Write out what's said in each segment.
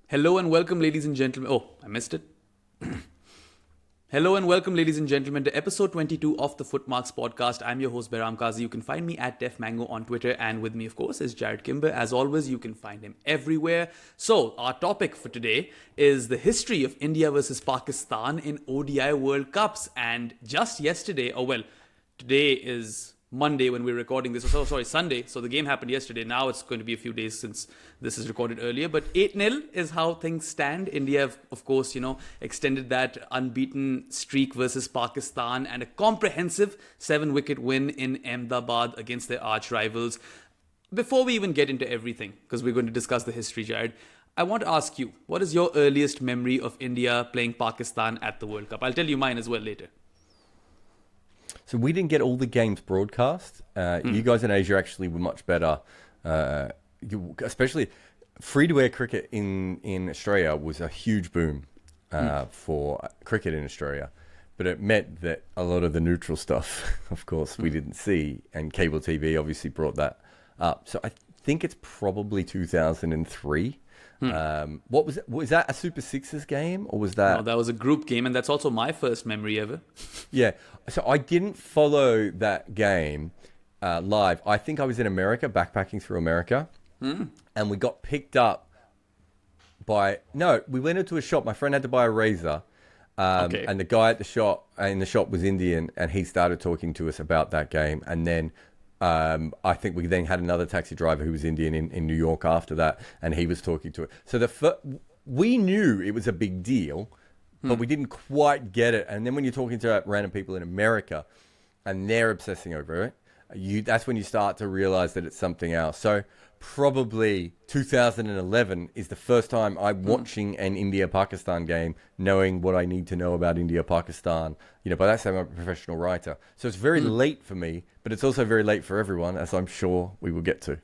Hello and welcome, ladies and gentlemen. Oh, I missed it. Hello and welcome, ladies and gentlemen, to episode 22 of the FootMarks podcast. I'm your host, Behram Qazi. You can find me at DefMango on Twitter, and with me, of course, is Jarrod Kimber. As always, you can find him everywhere. So, our topic for today is the history of India versus Pakistan in ODI World Cups. And just yesterday, today is Monday when we're recording this. Sunday. So the game happened yesterday. Now it's going to be a few days since this is recorded earlier. But 8-0 is how things stand. India, of course, extended that unbeaten streak versus Pakistan and a comprehensive 7-wicket win in Ahmedabad against their arch rivals. Before we even get into everything, because we're going to discuss the history, Jarrod, I want to ask you, what is your earliest memory of India playing Pakistan at the World Cup? I'll tell you mine as well later. So we didn't get all the games broadcast. You guys in Asia actually were much better. Especially free-to-air cricket in Australia was a huge boom for cricket in Australia. But it meant that a lot of the neutral stuff, of course, we didn't see. And cable TV obviously brought that up. So I think it's probably 2003. What was it? Was that a Super Sixes game or was that? No, that was a group game, and that's also my first memory ever. Yeah, so I didn't follow that game live. I think I was in America, backpacking through America, and we got picked up by. No, we went into a shop. My friend had to buy a razor, and the guy at the shop was Indian, and he started talking to us about that game, and then. I think we then had another taxi driver who was Indian in New York after that, and he was talking to it. So we knew it was a big deal, but we didn't quite get it. And then when you're talking to random people in America, and they're obsessing over it, that's when you start to realize that it's something else. So probably 2011 is the first time I'm watching an India-Pakistan game, knowing what I need to know about India-Pakistan. By that time I'm a professional writer. So it's very late for me, but it's also very late for everyone, as I'm sure we will get to.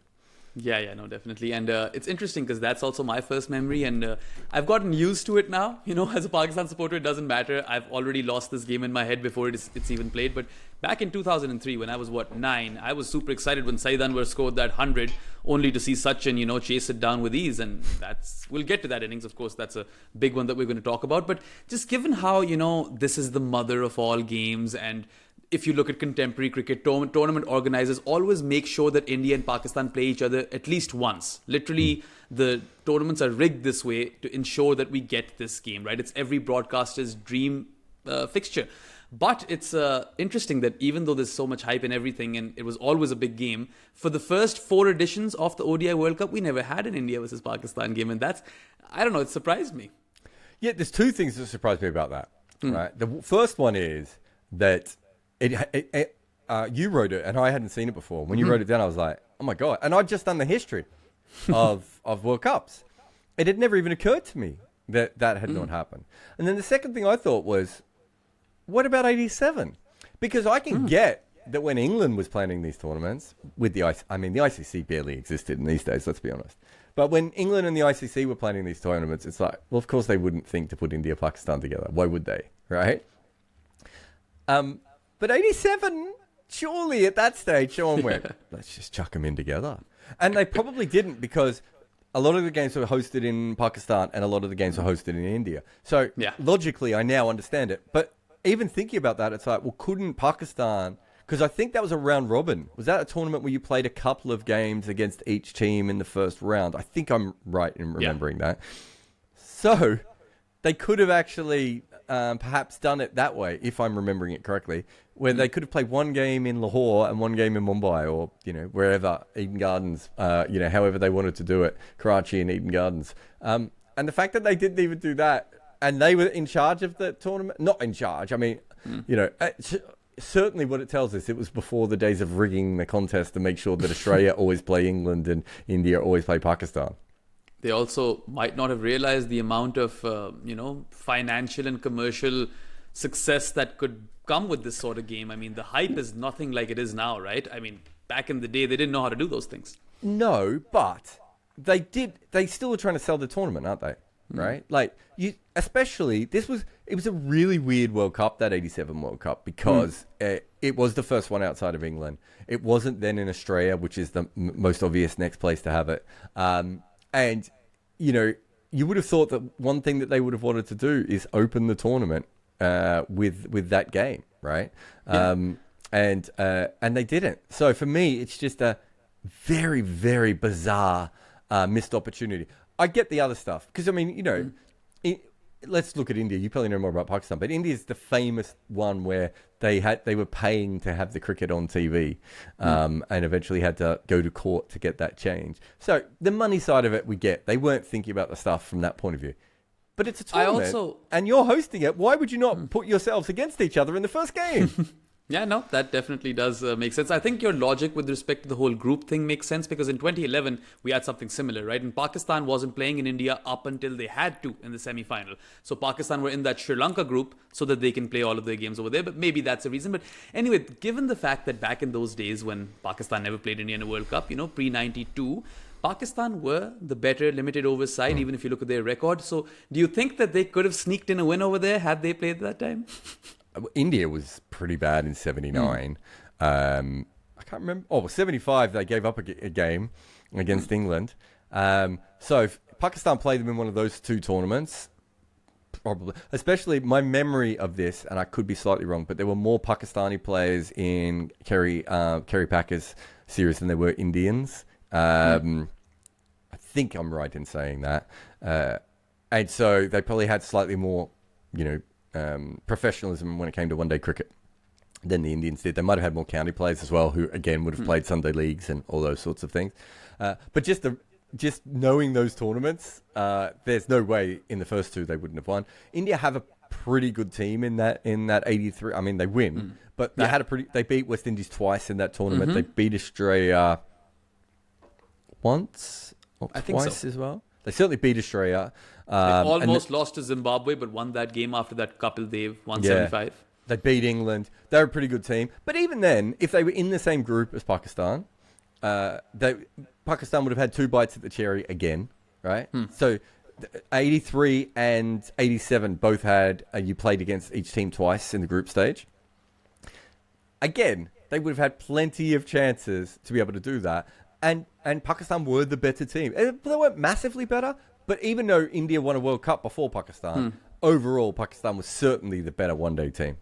Yeah, no, definitely. And it's interesting because that's also my first memory, and I've gotten used to it now. As a Pakistan supporter, it doesn't matter. I've already lost this game in my head before it's even played. But back in 2003, when I was, 9, I was super excited when Saeed Anwar scored that 100, only to see Sachin, chase it down with ease. And we'll get to that innings, of course. That's a big one that we're going to talk about. But just given how, this is the mother of all games, and if you look at contemporary cricket, tournament organizers always make sure that India and Pakistan play each other at least once. Literally, the tournaments are rigged this way to ensure that we get this game, right? It's every broadcaster's dream fixture. But it's interesting that even though there's so much hype and everything, and it was always a big game, for the first 4 editions of the ODI World Cup, we never had an India versus Pakistan game. And it surprised me. Yeah, there's 2 things that surprised me about that, right? The first one is that you wrote it, and I hadn't seen it before. When you wrote it down, I was like, oh my God. And I'd just done the history of World Cups. It had never even occurred to me that had not happened. And then the second thing I thought was, what about 87? Because I can get that when England was planning these tournaments with the ICC barely existed in these days, let's be honest. But when England and the ICC were planning these tournaments, it's like, well, of course they wouldn't think to put India-Pakistan together. Why would they, right? But 87, surely at that stage, someone went, let's just chuck them in together. And they probably didn't, because a lot of the games were hosted in Pakistan and a lot of the games were hosted in India. So logically, I now understand it. But even thinking about that, it's like, well, couldn't Pakistan... Because I think that was a round robin. Was that a tournament where you played a couple of games against each team in the first round? I think I'm right in remembering that. So they could have actually... perhaps done it that way, if I'm remembering it correctly, where they could have played one game in Lahore and one game in Mumbai, or wherever, Eden Gardens, however they wanted to do it, Karachi and Eden Gardens, and the fact that they didn't even do that, and they were in charge of the tournament, not in charge. I mean, certainly what it tells us, it was before the days of rigging the contest to make sure that Australia always play England and India always play Pakistan. They also might not have realized the amount of, financial and commercial success that could come with this sort of game. I mean, the hype is nothing like it is now, right? I mean, back in the day, they didn't know how to do those things. No, but they did. They still were trying to sell the tournament, aren't they? Right? Like, especially, it was a really weird World Cup, that 87 World Cup, because it was the first one outside of England. It wasn't then in Australia, which is the most obvious next place to have it. And, you would have thought that one thing that they would have wanted to do is open the tournament with that game, right? Yeah. And they didn't. So for me, it's just a very, very bizarre missed opportunity. I get the other stuff because I mean, let's look at India. You probably know more about Pakistan, but India is the famous one where they were paying to have the cricket on TV, and eventually had to go to court to get that changed. So the money side of it, we get. They weren't thinking about the stuff from that point of view. But it's a tournament, and you're hosting it. Why would you not put yourselves against each other in the first game? Yeah, no, that definitely does make sense. I think your logic with respect to the whole group thing makes sense because in 2011, we had something similar, right? And Pakistan wasn't playing in India up until they had to in the semi-final. So Pakistan were in that Sri Lanka group so that they can play all of their games over there. But maybe that's a reason. But anyway, given the fact that back in those days when Pakistan never played India in a World Cup, pre-92, Pakistan were the better limited over side, even if you look at their record. So do you think that they could have sneaked in a win over there had they played that time? India was pretty bad in 79. I can't remember. 75, they gave up a game against England. So if Pakistan played them in one of those two tournaments, probably. Especially my memory of this, and I could be slightly wrong, but there were more Pakistani players in Kerry Packer's series than there were Indians. I think I'm right in saying that. And so they probably had slightly more, professionalism when it came to one-day cricket than the Indians did. They might have had more county players as well, who again would have played Sunday leagues and all those sorts of things. But just knowing those tournaments, there's no way in the first two they wouldn't have won. India have a pretty good team in that 83. I mean, they win, but they beat West Indies twice in that tournament. They beat Australia once or twice as well. They certainly beat Australia. They almost lost to Zimbabwe, but won that game after that Kapil Dev 175. They beat England. They're a pretty good team. But even then, if they were in the same group as Pakistan, Pakistan would have had two bites at the cherry again, right? So 83 and 87 both had, you played against each team twice in the group stage. Again, they would have had plenty of chances to be able to do that. And Pakistan were the better team. They weren't massively better, but even though India won a World Cup before Pakistan, overall Pakistan was certainly the better one-day team.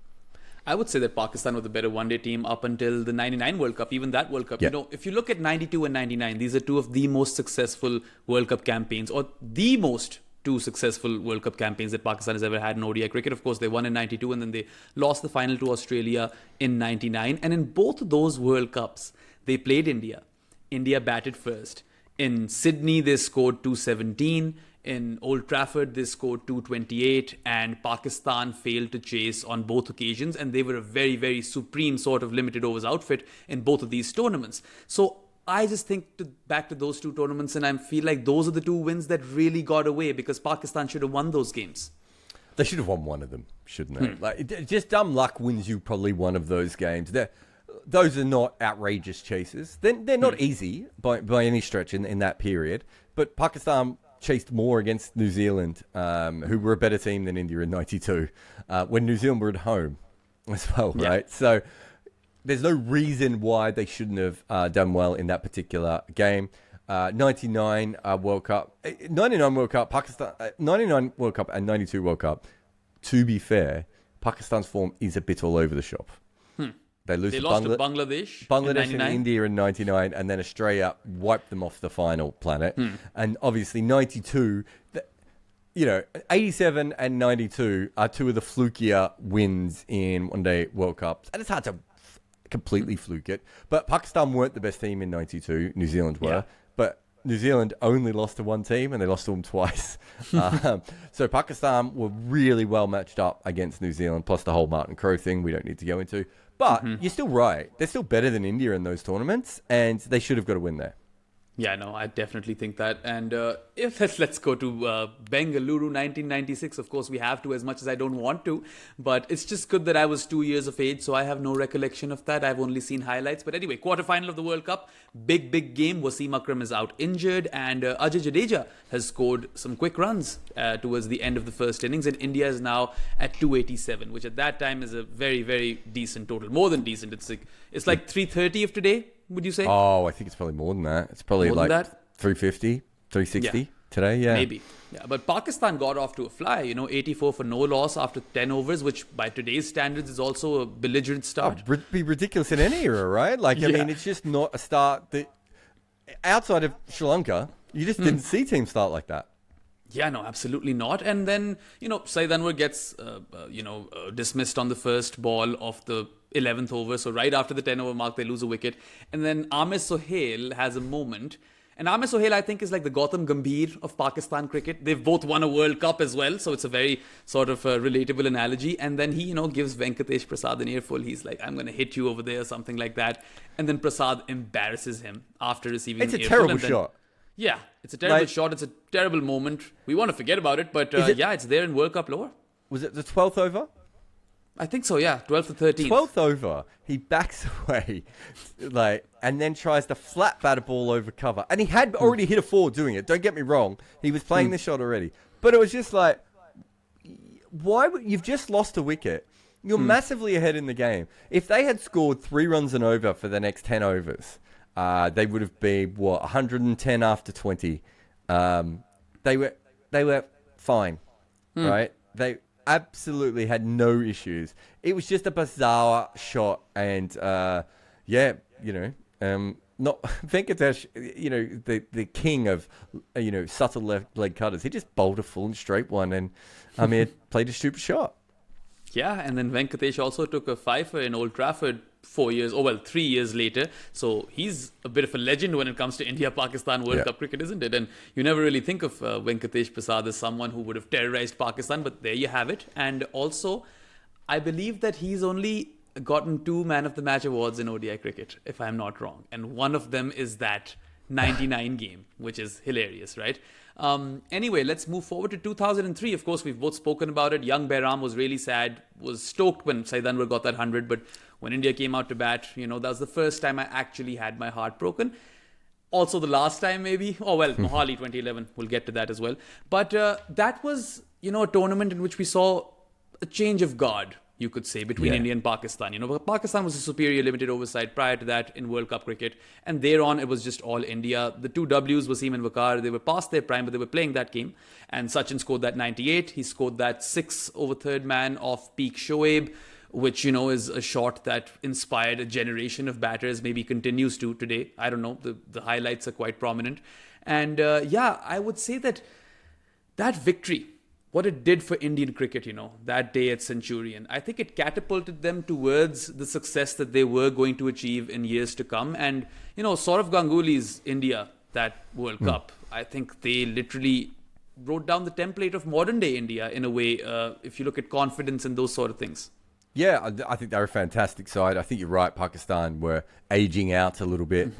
I would say that Pakistan was the better one-day team up until the 99 World Cup, even that World Cup. Yeah. If you look at 92 and 99, these are two of the most successful World Cup campaigns, or the most two successful World Cup campaigns that Pakistan has ever had in ODI cricket. Of course, they won in 92 and then they lost the final to Australia in 99. And in both of those World Cups, they played India. India batted first. In Sydney, they scored 217. In Old Trafford, they scored 228. And Pakistan failed to chase on both occasions. And they were a very, very supreme sort of limited overs outfit in both of these tournaments. So I just think back to those two tournaments and I feel like those are the two wins that really got away because Pakistan should have won those games. They should have won one of them, shouldn't they? Just dumb luck wins you probably one of those games. Those are not outrageous chases. They're not easy by any stretch in that period. But Pakistan chased more against New Zealand, who were a better team than India in 92, when New Zealand were at home as well, right? So there's no reason why they shouldn't have done well in that particular game. 99 World Cup, 99 World Cup, Pakistan, 99 World Cup and 92 World Cup. To be fair, Pakistan's form is a bit all over the shop. They lost to Bangladesh and India in 99, and then Australia wiped them off the final planet. And obviously 92, 87 and 92 are two of the flukier wins in one-day World Cups. And it's hard to completely fluke it. But Pakistan weren't the best team in 92. New Zealand were. Yeah. But New Zealand only lost to one team, and they lost to them twice. So Pakistan were really well matched up against New Zealand, plus the whole Martin Crowe thing we don't need to go into. But you're still right. They're still better than India in those tournaments, and they should have got a win there. Yeah, no, I definitely think that. And let's go to Bengaluru 1996. Of course, we have to as much as I don't want to. But it's just good that I was 2 years of age, so I have no recollection of that. I've only seen highlights. But anyway, quarterfinal of the World Cup. Big game. Wasim Akram is out injured. And Ajay Jadeja has scored some quick runs towards the end of the first innings. And India is now at 287, which at that time is a very, very decent total. More than decent. It's like 330 of today. Would you say? Oh, I think it's probably more than that. It's probably more like 350, 360. today. Yeah, maybe. Yeah, but Pakistan got off to a fly. 84 for no loss after 10 overs, which by today's standards is also a belligerent start. Be ridiculous in any era, right? Like, I mean, it's just not a start that outside of Sri Lanka, you just didn't see teams start like that. Yeah, no, absolutely not. And then, Saeed Anwar gets, dismissed on the first ball of the 11th over. So right after the 10 over mark, they lose a wicket. And then Amir Sohail has a moment. And Amir Sohail, I think, is like the Gautam Gambhir of Pakistan cricket. They've both won a World Cup as well. So it's a very sort of relatable analogy. And then he, gives Venkatesh Prasad an earful. He's like, I'm going to hit you over there, something like that. And then Prasad embarrasses him after receiving an earful. It's a terrible shot. Yeah, it's a terrible shot. It's a terrible moment. We want to forget about it, but it's there in World Cup lore. Was it the 12th over? I think so, yeah. 12th to 13th. 12th over, he backs away, and then tries to flat bat a ball over cover. And he had already hit a four doing it. Don't get me wrong. He was playing the shot already. But it was just like, you've just lost a wicket. You're massively ahead in the game. If they had scored 3 runs and over for the next 10 overs, they would have been 110 after 20. They were fine, right? They absolutely had no issues. It was just a bizarre shot, and not Venkatesh, the king of subtle left leg cutters. He just bowled a full and straight one, and Amir played a stupid shot. Yeah, and then Venkatesh also took a fifer in Old Trafford 3 years later. So he's a bit of a legend when it comes to India-Pakistan World Cup cricket, isn't it? And you never really think of Venkatesh Prasad as someone who would have terrorized Pakistan, but there you have it. And also, I believe that he's only gotten 2 Man of the Match awards in ODI cricket, if I'm not wrong. And one of them is that 99 game, which is hilarious, right? Anyway, let's move forward to 2003. Of course, we've both spoken about it. Young Behram was really sad, was stoked when Saeed Anwar got that 100. But when India came out to bat, that was the first time I actually had my heart broken. Also the last time maybe. Mohali 2011. We'll get to that as well. But that was, a tournament in which we saw a change of guard, you could say, between India and Pakistan. Pakistan was a superior limited over side prior to that in World Cup cricket. And thereon, it was just all India. The 2 Ws, Wasim and Waqar, they were past their prime, but they were playing that game. And Sachin scored that 98. He scored that 6 over third man of peak Shoaib, which, is a shot that inspired a generation of batters, maybe continues to today. I don't know. The highlights are quite prominent. And I would say that victory, what it did for Indian cricket, that day at Centurion, I think it catapulted them towards the success that they were going to achieve in years to come. And, Saurav Ganguly's India, that World Cup, I think they literally wrote down the template of modern day India in a way, if you look at confidence and those sort of things. Yeah, I think they're a fantastic side. I think you're right. Pakistan were aging out a little bit.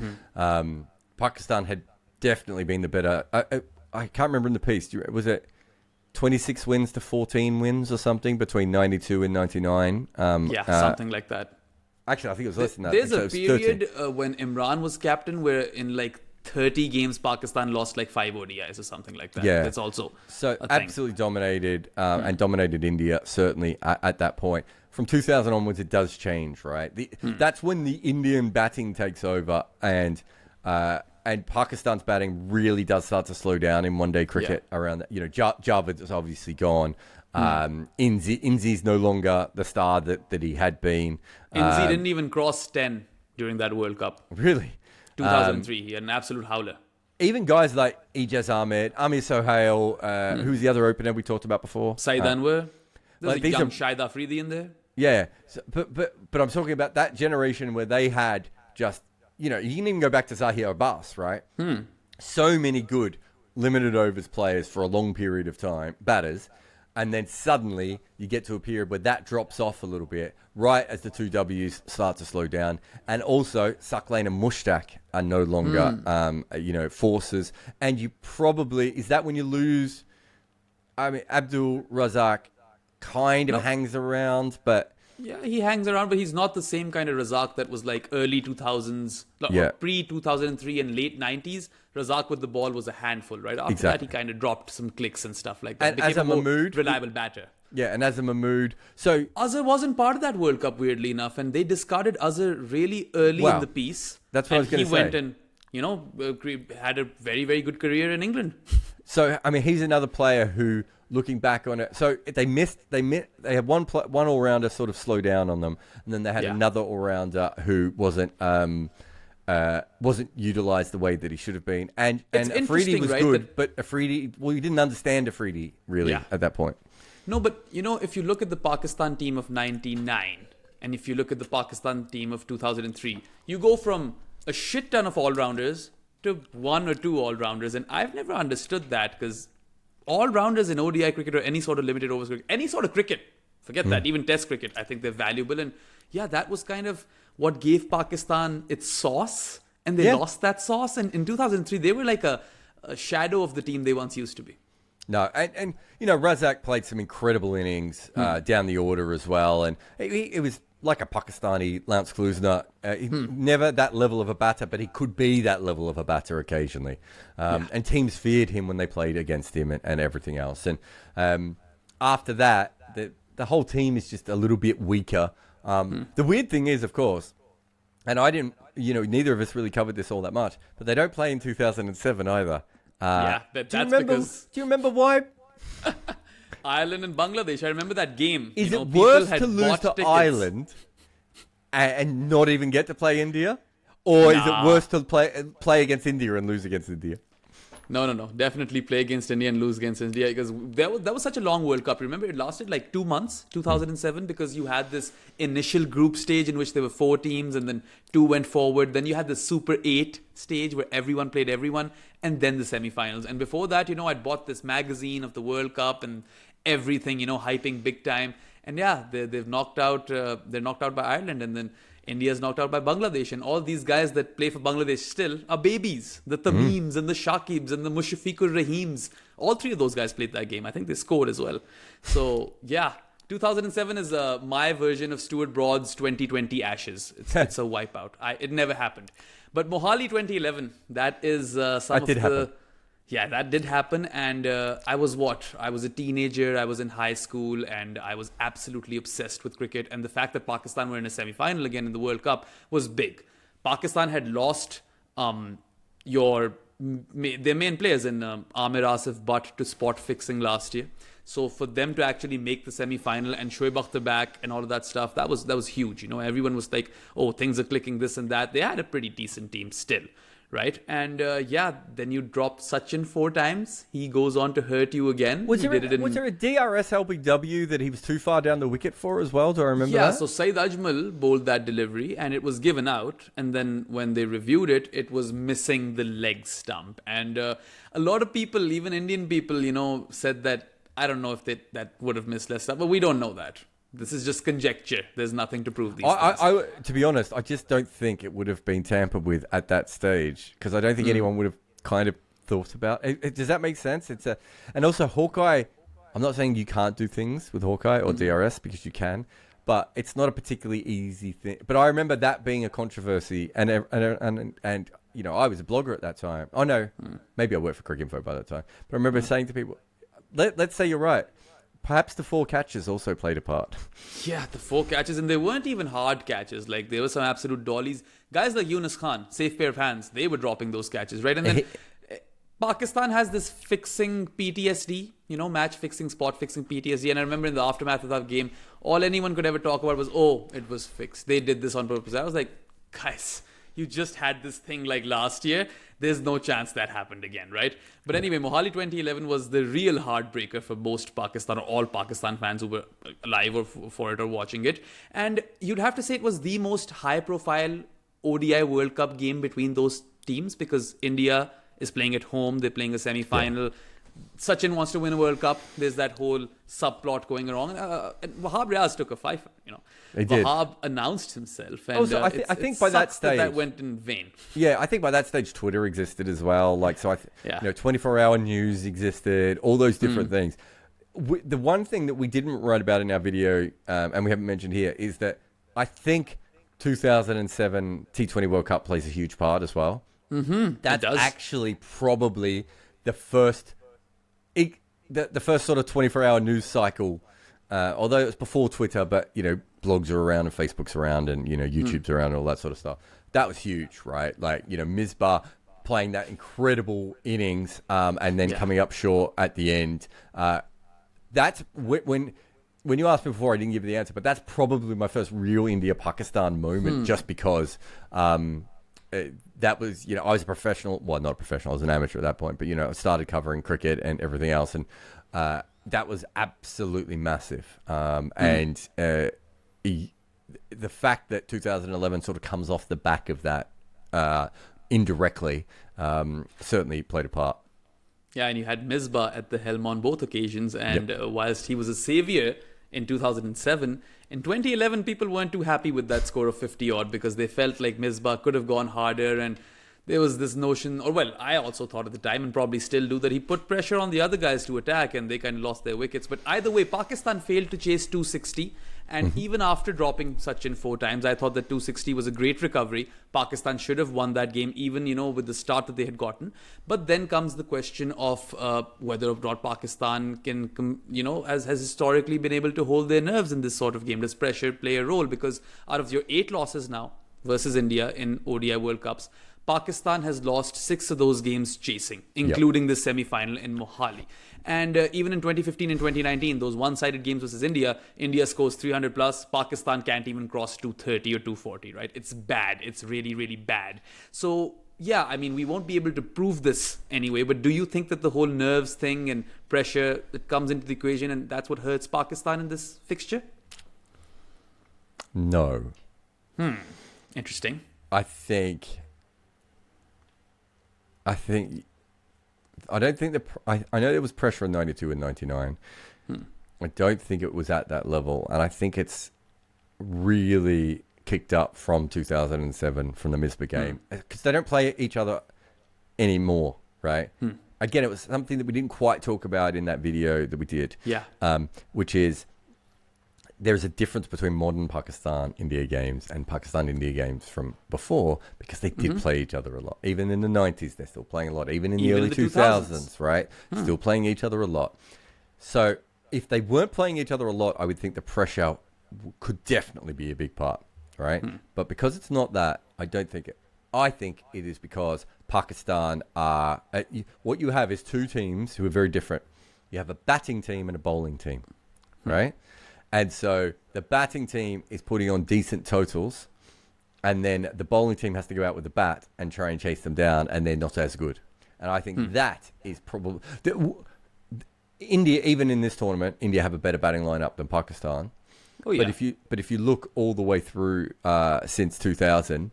Pakistan had definitely been the better. I can't remember in the piece. Was it 26 wins to 14 wins or something between 92 and 99? Something like that. Actually, I think it was less than that. There's a period when Imran was captain where in 30 games Pakistan lost 5 ODIs or something like that. Yeah. That's also so a absolutely dominated and dominated India certainly at that point. From 2000 onwards, it does change, right? That's when the Indian batting takes over, and Pakistan's batting really does start to slow down in one-day cricket around that. Javed is obviously gone. Inzi's no longer the star that he had been. Inzi didn't even cross 10 during that World Cup. Really? 2003. He had an absolute howler. Even guys like Ijaz Ahmed, Amir Sohail, who's the other opener we talked about before? Saeed Anwar. There's a young Shahid Afridi in there. Yeah, but I'm talking about that generation where they had just, you can even go back to Zahir Abbas, right? So many good limited overs players for a long period of time, batters, and then suddenly you get to a period where that drops off a little bit, right as the 2 Ws start to slow down. And also, Saqlain and Mushtaq are no longer, forces. And you probably, is that when you lose, Abdul Razak kind of hangs around, but... Yeah, he hangs around, but he's not the same kind of Razak that was early 2000s, pre-2003 and late 90s. Razak with the ball was a handful, right? After that, he kind of dropped some clicks and stuff like that. And as a Mahmood... reliable batter. Yeah, and as a Mahmood... So Azhar wasn't part of that World Cup, weirdly enough, and they discarded Azhar really early in the piece. That's what I was going to say. He went and had a very, very good career in England. So, I mean, he's another player who, looking back on it, so they had one all-rounder sort of slow down on them, and then they had another all-rounder who wasn't utilised the way that he should have been. And Afridi was good, but Afridi, well, you didn't understand Afridi, really, at that point. No, but, if you look at the Pakistan team of 99, and if you look at the Pakistan team of 2003, you go from a shit ton of all-rounders to one or two all-rounders. And I've never understood that, because all-rounders in ODI cricket or any sort of limited overs cricket, any sort of cricket, forget that, even test cricket, I think they're valuable. And that was kind of what gave Pakistan its sauce. And they lost that sauce. And in 2003, they were like a shadow of the team they once used to be. No, and Razak played some incredible innings down the order as well. And it was like a Pakistani Lance Klusner. Never that level of a batter, but he could be that level of a batter occasionally. And teams feared him when they played against him and everything else. And after that, the whole team is just a little bit weaker. The weird thing is, of course, and I didn't, neither of us really covered this all that much, but they don't play in 2007 either. That's because... Do you remember why? Ireland and Bangladesh. I remember that game. Is it worse to lose to Ireland and not even get to play India? Or is it worse to play against India and lose against India? No. Definitely play against India and lose against India, because that was such a long World Cup. Remember, it lasted like 2 months, 2007, because you had this initial group stage in which there were 4 teams and then 2 went forward. Then you had the Super 8 stage where everyone played everyone, and then the semi-finals. And before that, I'd bought this magazine of the World Cup and everything, hyping big time. And they've knocked out. They're knocked out by Ireland, and then India's knocked out by Bangladesh. And all these guys that play for Bangladesh still are babies. The Tameems and the Shakibs and the Mushafiqur Rahims. All 3 of those guys played that game. I think they scored as well. So, 2007 is my version of Stuart Broad's 2020 Ashes. It's a wipeout. It never happened. But Mohali 2011, that is happen. Yeah, that did happen. And I was a teenager, I was in high school, and I was absolutely obsessed with cricket. And the fact that Pakistan were in a semi-final again in the World Cup was big. Pakistan had lost their main players in Amir Asif Butt to spot fixing last year. So for them to actually make the semi-final and Shoaib Akhtar back and all of that stuff, that was huge. Everyone was like, oh, things are clicking, this and that. They had a pretty decent team still, right? And then you drop Sachin 4 times. He goes on to hurt you again. Was there a DRS LBW that he was too far down the wicket for as well? Do I remember that? Yeah, so Saeed Ajmal bowled that delivery and it was given out. And then when they reviewed it, it was missing the leg stump. And a lot of people, even Indian people, said that, I don't know if that would have missed less stuff, but we don't know that. This is just conjecture. There's nothing to prove these things. To be honest, I just don't think it would have been tampered with at that stage, because I don't think anyone would have kind of thought about it. Does that make sense? And also Hawkeye, I'm not saying you can't do things with Hawkeye or DRS, because you can, but it's not a particularly easy thing. But I remember that being a controversy, and I was a blogger at that time. Oh no, maybe I worked for Cricinfo by that time. But I remember saying to people, let's say you're right. Perhaps the 4 catches also played a part. Yeah, the 4 catches, and they weren't even hard catches. Like, there were some absolute dollies. Guys like Yunus Khan, safe pair of hands, they were dropping those catches, right? And then Pakistan has this fixing PTSD, match fixing, spot fixing PTSD. And I remember in the aftermath of that game, all anyone could ever talk about was, oh, it was fixed. They did this on purpose. I was like, guys, you just had this thing like last year. There's no chance that happened again, right? But anyway, Mohali 2011 was the real heartbreaker for most Pakistan, or all Pakistan fans who were alive or for it or watching it. And you'd have to say it was the most high-profile ODI World Cup game between those teams, because India is playing at home. They're playing a semi-final. Yeah. Sachin wants to win a World Cup. There's that whole subplot going wrong. And Wahab Riaz took a fifer, Wahab announced himself. And also, I think by that stage... that went in vain. Yeah, I think by that stage Twitter existed as well. 24-hour news existed, all those different things. The one thing that we didn't write about in our video, and we haven't mentioned here, is that I think 2007 T20 World Cup plays a huge part as well. Mm-hmm. That's actually probably the first... The first sort of 24-hour news cycle, although it was before Twitter, but, blogs are around and Facebook's around and, YouTube's around and all that sort of stuff. That was huge, right? Like, Misbah playing that incredible innings and then coming up short at the end. That's when you asked me before, I didn't give you the answer, but that's probably my first real India-Pakistan moment, just because that was, I was a professional, well, not a professional, I was an amateur at that point, but, I started covering cricket and everything else, and that was absolutely massive. And the fact that 2011 sort of comes off the back of that indirectly certainly played a part. Yeah, and you had Misbah at the helm on both occasions, and whilst he was a savior in 2007, in 2011 people weren't too happy with that score of 50 odd, because they felt like Misbah could have gone harder, and there was this notion, or well, I also thought at the time, and probably still do, that he put pressure on the other guys to attack, and they kind of lost their wickets. But either way, Pakistan failed to chase 260, and even after dropping Sachin 4 times, I thought that 260 was a great recovery. Pakistan should have won that game, even, with the start that they had gotten. But then comes the question of whether or not Pakistan can, has historically been able to hold their nerves in this sort of game. Does pressure play a role? Because out of your 8 losses now versus India in ODI World Cups, Pakistan has lost 6 of those games chasing, including the semi-final in Mohali. And even in 2015 and 2019, those one-sided games versus India scores 300 plus. Pakistan can't even cross 230 or 240, right? It's bad. It's really, really bad. So, yeah, I mean, we won't be able to prove this anyway, but do you think that the whole nerves thing and pressure that comes into the equation, and that's what hurts Pakistan in this fixture? No. Interesting. I don't think I know there was pressure in 92 and 99. I don't think it was at that level. And I think it's really kicked up from 2007, from the Misbah game. Because they don't play each other anymore, right? Again, it was something that we didn't quite talk about in that video that we did. Which is, there's a difference between modern Pakistan-India games and Pakistan-India games from before, because they did play each other a lot. Even in the 90s, they're still playing a lot. Even in the early 2000s, right? Still playing each other a lot. So if they weren't playing each other a lot, I would think the pressure could definitely be a big part, right? But because it's not that, I don't think it. I think it is because Pakistan are... what you have is 2 teams who are very different. You have a batting team and a bowling team, right? And so the batting team is putting on decent totals, and then the bowling team has to go out with the bat and try and chase them down, and they're not as good. And I think that is probably... India, even in this tournament, India have a better batting lineup than Pakistan. Oh, yeah. But if you look all the way through since 2000,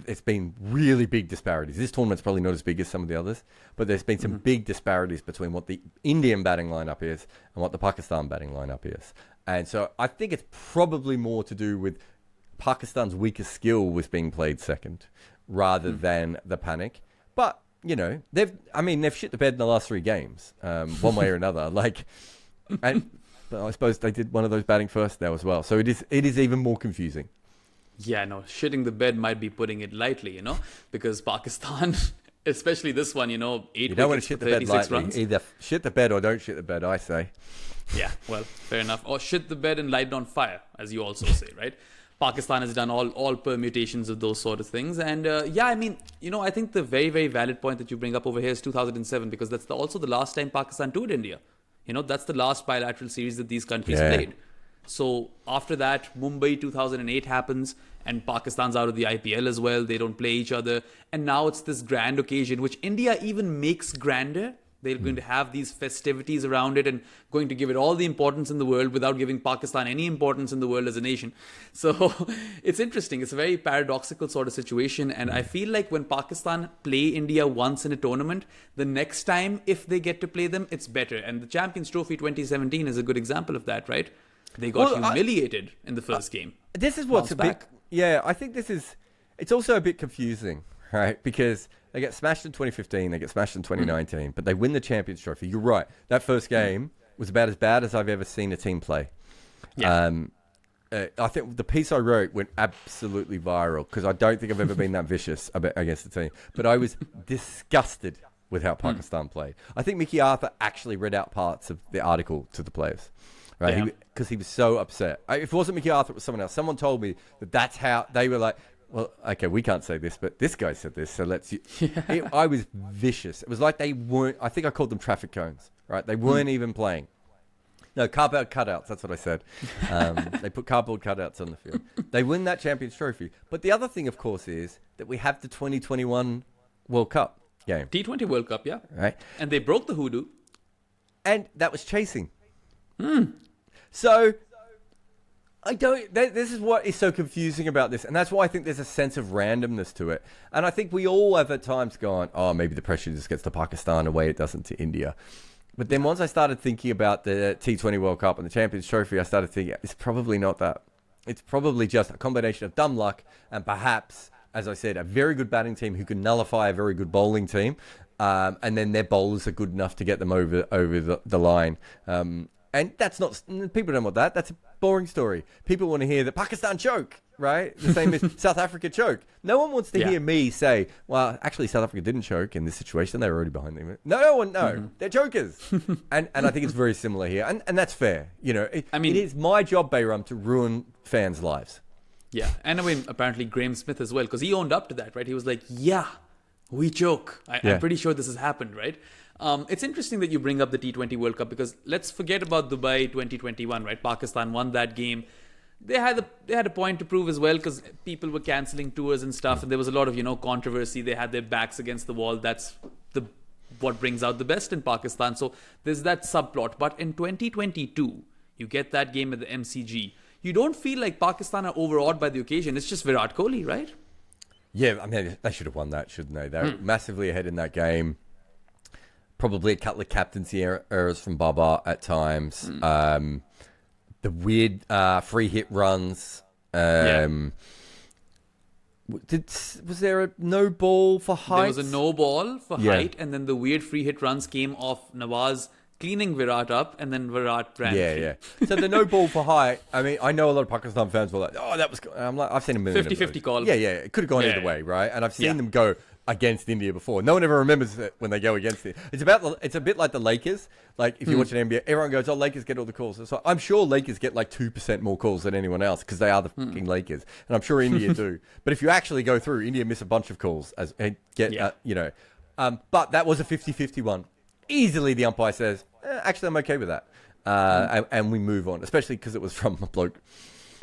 it's been really big disparities. This tournament's probably not as big as some of the others, but there's been some big disparities between what the Indian batting lineup is and what the Pakistan batting lineup is. And so I think it's probably more to do with Pakistan's weakest skill was being played second rather than the panic. But, they've shit the bed in the last 3 games, one way or another. And I suppose they did one of those batting first now as well. So it is even more confusing. Yeah, no, shitting the bed might be putting it lightly, because Pakistan, especially this one, 8 You don't want to shit the bed lightly. Runs. Either shit the bed or don't shit the bed, I say. Yeah, well, fair enough. Or shit the bed and light it on fire, as you also say, right? Pakistan has done all permutations of those sort of things. And I think the very, very valid point that you bring up over here is 2007, because that's also the last time Pakistan toured India. That's the last bilateral series that these countries played. So after that, Mumbai 2008 happens, and Pakistan's out of the IPL as well. They don't play each other. And now it's this grand occasion, which India even makes grander. They're going to have these festivities around it and going to give it all the importance in the world without giving Pakistan any importance in the world as a nation. So it's interesting. It's a very paradoxical sort of situation. And I feel like when Pakistan play India once in a tournament, the next time, if they get to play them, it's better. And the Champions Trophy 2017 is a good example of that, right? They got humiliated in the first game. This is what's a bit... Yeah, I think it's also a bit confusing, right? Because they get smashed in 2015, they get smashed in 2019, but they win the Champions Trophy. You're right. That first game was about as bad as I've ever seen a team play. Yeah. I think the piece I wrote went absolutely viral because I don't think I've ever been that vicious against the team. But I was disgusted with how Pakistan played. I think Mickey Arthur actually read out parts of the article to the players. Right, because he was so upset. If it wasn't Mickey Arthur, it was someone else. Someone told me that's how they were like, well, okay, we can't say this, but this guy said this, so I was vicious. It was like they weren't, I think I called them traffic cones, right? They weren't even playing. No, cardboard cutouts, that's what I said. They put cardboard cutouts on the field. They win that Champions Trophy. But the other thing, of course, is that we have the 2021 World Cup game. T20 World Cup, yeah. Right. And they broke the hoodoo. And that was chasing. So... this is what is so confusing about this. And that's why I think there's a sense of randomness to it. And I think we all have at times gone, oh, maybe the pressure just gets to Pakistan the way it doesn't to India. But then once I started thinking about the T20 World Cup and the Champions Trophy, I started thinking, it's probably not that. It's probably just a combination of dumb luck and perhaps, as I said, a very good batting team who can nullify a very good bowling team. And then their bowlers are good enough to get them over the line. And that's not, people don't want that. That's a boring story. People want to hear that Pakistan choke, right? The same as South Africa choke. No one wants to hear me say, well, actually, South Africa didn't choke in this situation. They were already behind them. No, they're chokers. and I think it's very similar here. And that's fair. You know, it is my job, Behram, to ruin fans' lives. Yeah. And I mean, apparently Graham Smith as well, because he owned up to that, right? He was like, yeah, we choke. I'm pretty sure this has happened, right? It's interesting that you bring up the T20 World Cup because let's forget about Dubai 2021, right? Pakistan won that game. They had a point to prove as well because people were cancelling tours and stuff, and there was a lot of controversy. They had their backs against the wall. That's what brings out the best in Pakistan. So there's that subplot. But in 2022, you get that game at the MCG. You don't feel like Pakistan are overawed by the occasion. It's just Virat Kohli, right? Yeah, I mean they should have won that, shouldn't they? They're massively ahead in that game. Probably a couple of captaincy errors from Baba at times. The weird free hit runs. Was there a no ball for height? There was a no ball for height, and then the weird free hit runs came off Nawaz cleaning Virat up, and then Virat ran. Yeah. So the no ball for height, I mean, I know a lot of Pakistan fans were like, oh, that was... I'm like, I've seen a million 50-50 call. Yeah. It could have gone either way, right? And I've seen them go against India before. No one ever remembers it when they go against it. It's a bit like the Lakers. Like, if you watch an NBA, everyone goes, oh, Lakers get all the calls. So I'm sure Lakers get like 2% more calls than anyone else because they are the fucking Lakers. And I'm sure India do. But if you actually go through, India miss a bunch of calls and get, but that was a 50-50 one. Easily the umpire says, actually, I'm okay with that. And we move on, especially because it was from a bloke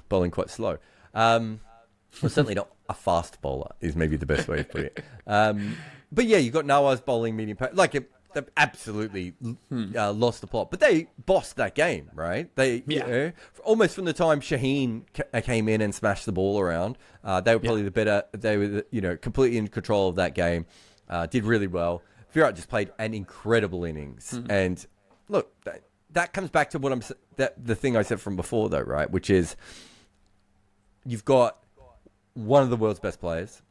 bowling quite slow. Well, certainly not a fast bowler is maybe the best way to put it. But yeah, you got Nawaz bowling medium pace. Like, they absolutely lost the plot. But they bossed that game, right? They almost from the time Shaheen came in and smashed the ball around, they were probably the better. They were, completely in control of that game. Did really well. Virat just played an incredible innings. And look, that comes back to what the thing I said from before, though, right? Which is you've got one of the world's best players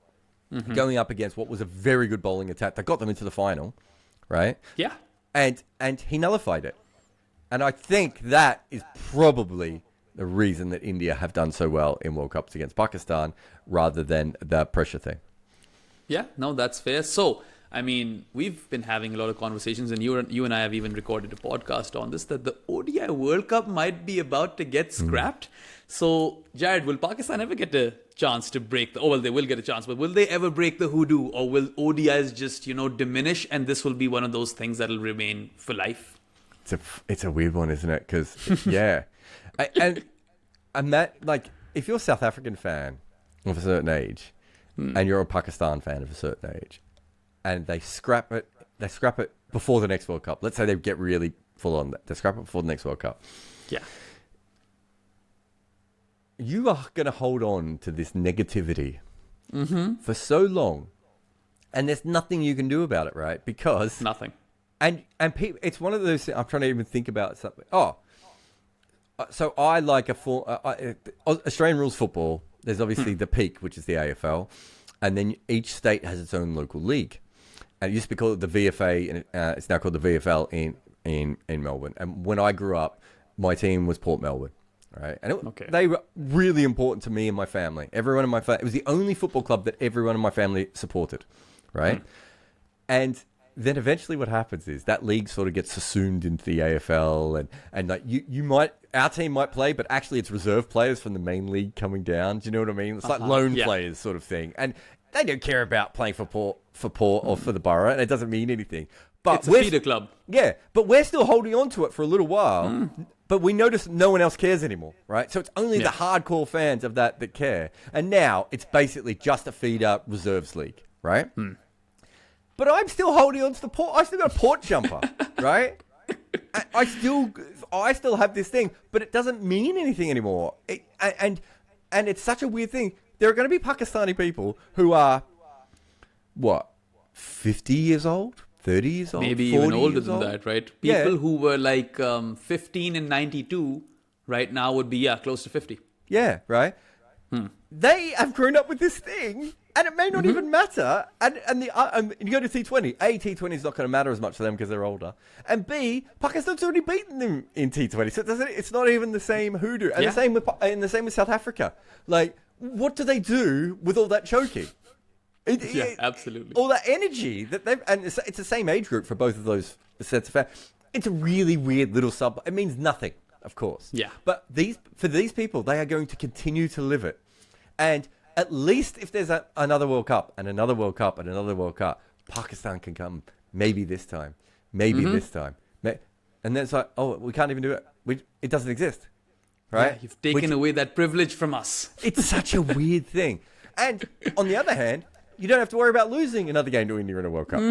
going up against what was a very good bowling attack that got them into the final, right? Yeah. And he nullified it. And I think that is probably the reason that India have done so well in World Cups against Pakistan rather than the pressure thing. Yeah, no, that's fair. So, I mean, we've been having a lot of conversations, and you and I have even recorded a podcast on this, that the ODI World Cup might be about to get scrapped. So, Jarrod, will Pakistan ever get a chance to break they will get a chance, but will they ever break the hoodoo, or will ODIs just, diminish, and this will be one of those things that'll remain for life? It's a weird one, isn't it? Because, and that, like, if you're a South African fan of a certain age, and you're a Pakistan fan of a certain age, and they scrap it before the next World Cup. Let's say they get really full on that. They scrap it before the next World Cup. Yeah. You are going to hold on to this negativity for so long, and there's nothing you can do about it, right? Because... Nothing. And people, it's one of those things, I'm trying to even think about something. So I like Australian rules football. There's obviously the peak, which is the AFL, and then each state has its own local league. And it used to be called the VFA, and it's now called the VFL in Melbourne. And when I grew up, my team was Port Melbourne, right? And they were really important to me and my family. Everyone in my family, it was the only football club that everyone in my family supported, right? And then eventually what happens is that league sort of gets assumed into the AFL, and like our team might play, but actually it's reserve players from the main league coming down. Do you know what I mean? It's like loan players sort of thing, and they don't care about playing for Port or for the Borough, and it doesn't mean anything. But it's a feeder club. Yeah, but we're still holding on to it for a little while. But we notice no one else cares anymore, right? So it's only the hardcore fans of that care. And now it's basically just a feeder reserves league, right? But I'm still holding on to the Port. I still got a Port jumper, right? I still have this thing, but it doesn't mean anything anymore. And it's such a weird thing. There are going to be Pakistani people who are, 50 years old? 30 years old, maybe even older than that, right? People who were like 15 in 92 right now would be close to 50. Yeah, right. They have grown up with this thing, and it may not even matter. And you go to T20. A, T20 is not going to matter as much to them because they're older, and B, Pakistan's already beaten them in T20, so it's not even the same hoodoo. And the same with South Africa. Like, what do they do with all that choking? Absolutely. All that energy that it's the same age group for both of those sets of fans. It's a really weird little sub. It means nothing, of course. Yeah. But for these people, they are going to continue to live it. And at least if there's another World Cup and another World Cup and another World Cup, Pakistan can come maybe this time, maybe this time. And then it's like, oh, we can't even do it. It doesn't exist. Right? Yeah, you've taken away that privilege from us. It's such a weird thing. And on the other hand, you don't have to worry about losing another game to India in a World Cup.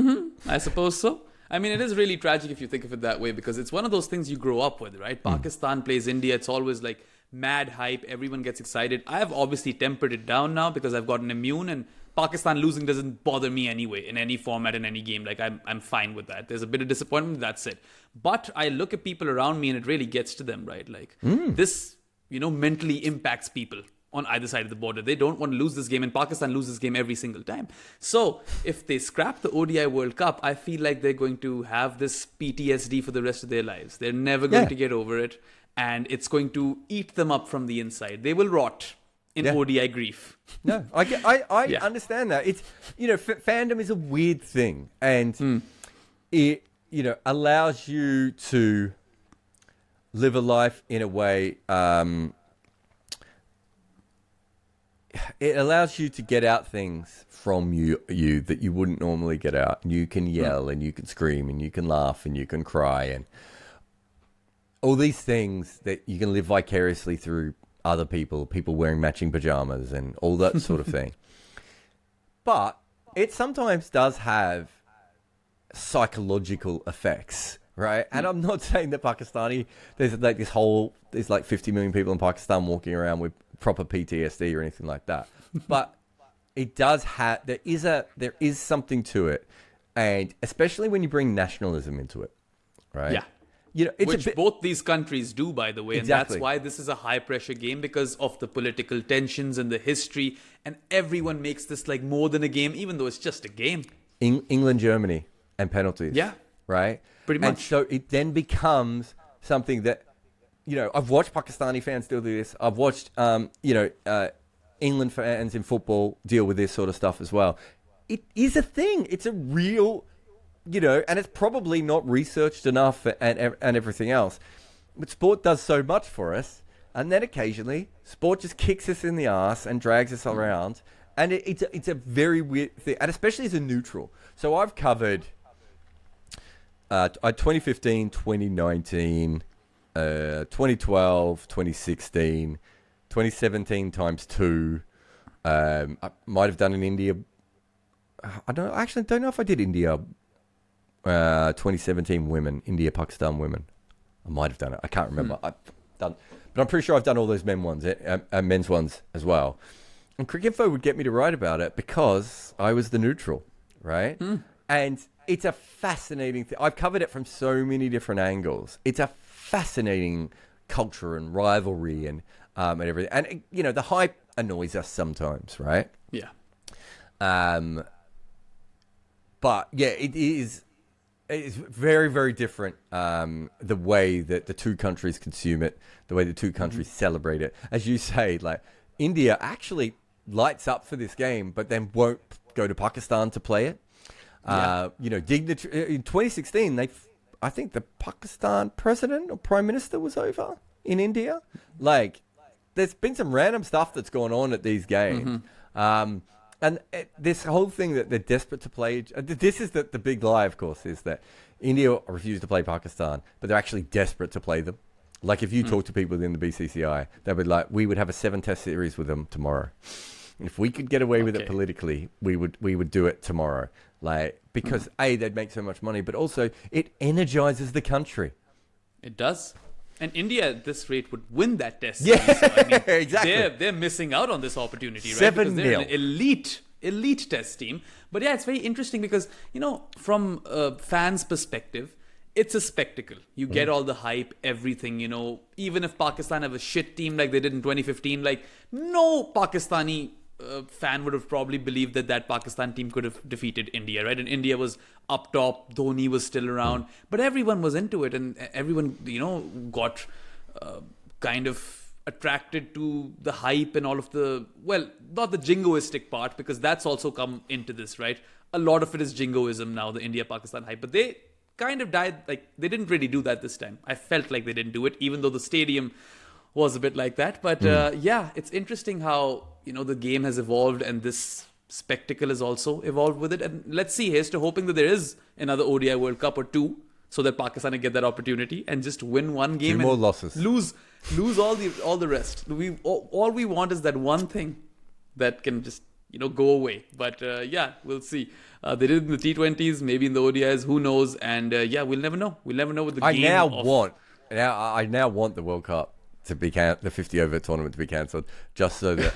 I suppose so. I mean, it is really tragic if you think of it that way, because it's one of those things you grow up with, right? Pakistan plays India. It's always like mad hype. Everyone gets excited. I have obviously tempered it down now because I've gotten immune, and Pakistan losing doesn't bother me anyway in any format, in any game. Like, I'm fine with that. There's a bit of disappointment. That's it. But I look at people around me and it really gets to them, right? Like this, mentally impacts people on either side of the border. They don't want to lose this game, and Pakistan loses this game every single time. So if they scrap the ODI World Cup, I feel like they're going to have this PTSD for the rest of their lives. They're never going to get over it, and it's going to eat them up from the inside. They will rot in ODI grief. No, I understand that. It's, fandom is a weird thing, and it, allows you to live a life in a way, it allows you to get out things from you that you wouldn't normally get out. You can yell and you can scream and you can laugh and you can cry and all these things that you can live vicariously through other people wearing matching pajamas and all that sort of thing. But it sometimes does have psychological effects, right? And I'm not saying that there's like 50 million people in Pakistan walking around with proper PTSD or anything like that, but it does have, there is something to it, and especially when you bring nationalism into it, right? Yeah, which both these countries do, by the way. Exactly. And that's why this is a high pressure game, because of the political tensions and the history, and everyone makes this like more than a game, even though it's just a game. England, Germany, and penalties. Yeah, right. Pretty much. And so it then becomes something that, I've watched Pakistani fans still do this. I've watched, England fans in football deal with this sort of stuff as well. It is a thing. It's a real, and it's probably not researched enough and everything else. But sport does so much for us. And then occasionally, sport just kicks us in the ass and drags us around. And it's a very weird thing. And especially as a neutral. So I've covered 2015, 2019... 2012, 2016, 2017 times 2. I might have done in India. I don't know if I did India 2017 women, India, Pakistan women. I might have done it. I can't remember. I've done, but I'm pretty sure I've done all those men's ones as well. And Cricinfo would get me to write about it because I was the neutral, right? And it's a fascinating thing. I've covered it from so many different angles. It's a fascinating culture and rivalry and everything. And, the hype annoys us sometimes, right? Yeah. But, yeah, it's very, very different, the way that the two countries consume it, the way the two countries celebrate it. As you say, like, India actually lights up for this game, but then won't go to Pakistan to play it. Dignitary in 2016. I think the Pakistan president or prime minister was over in India. Like, there's been some random stuff that's gone on at these games. This whole thing that they're desperate to play. This is the big lie, of course, is that India refused to play Pakistan, but they're actually desperate to play them. Like, if you talk to people within the BCCI, they would we would have a 7-test series with them tomorrow. And if we could get away with it politically, we would do it tomorrow. Like, because they'd make so much money, but also it energizes the country. It does. And India at this rate would win that test. Yeah, so, I mean, exactly. They're missing out on this opportunity, right? 7-0. Because they're an elite test team. But yeah, it's very interesting because, from a fan's perspective, it's a spectacle. You get all the hype, everything, even if Pakistan have a shit team like they did in 2015, like no Pakistani fan would have probably believed that Pakistan team could have defeated India, right? And India was up top, Dhoni was still around, but everyone was into it, and everyone, got kind of attracted to the hype and all of the, well, not the jingoistic part, because that's also come into this, right? A lot of it is jingoism now, the India-Pakistan hype, but they kind of died, like, they didn't really do that this time. I felt like they didn't do it, even though the stadium was a bit like that. But it's interesting how, the game has evolved and this spectacle has also evolved with it. And let's see, here's to hoping that there is another ODI World Cup or two, so that Pakistan can get that opportunity and just win one game. Two more losses. Lose all the rest. All we want is that one thing that can just, go away. But we'll see. They did it in the T20s, maybe in the ODIs, who knows? And we'll never know. We'll never know what the game I now want the World Cup to be the 50-over tournament to be cancelled, just so that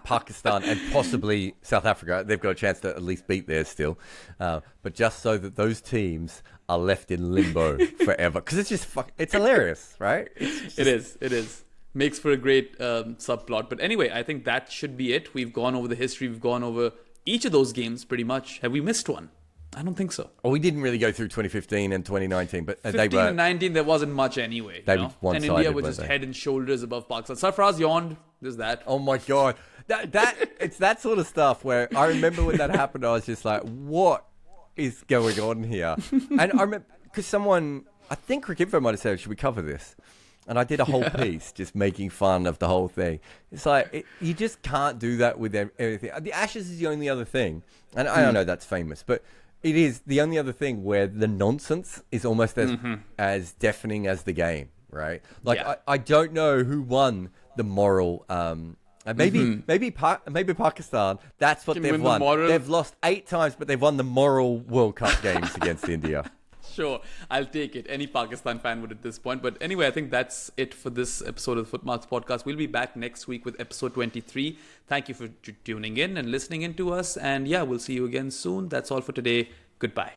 Pakistan and possibly South Africa, they've got a chance to at least beat theirs still, but just so that those teams are left in limbo forever, because it's just it's hilarious, right? It is. Makes for a great subplot. But anyway, I think that should be it. We've gone over the history. We've gone over each of those games pretty much. Have we missed one? I don't think so. Well, we didn't really go through 2015 and 2019, but 15 and 19, there wasn't much anyway. They were one-sided, and India were just head and shoulders above Pakistan. Sarfaraz yawned. There's that. Oh my God. It's that sort of stuff where I remember when that happened, I was just like, what is going on here? And I remember, because someone, I think Kimber might have said, should we cover this? And I did a whole piece just making fun of the whole thing. It's like, you just can't do that with everything. The Ashes is the only other thing. And I don't know that's famous, but it is the only other thing where the nonsense is almost as deafening as the game, right? Like, I don't know who won the moral... maybe Pakistan. That's what they've won. They've lost 8 times, but they've won the moral World Cup games against India. Sure, I'll take it. Any Pakistan fan would at this point. But anyway, I think that's it for this episode of the FootMarks podcast. We'll be back next week with episode 23. Thank you for tuning in and listening in to us. And we'll see you again soon. That's all for today. Goodbye.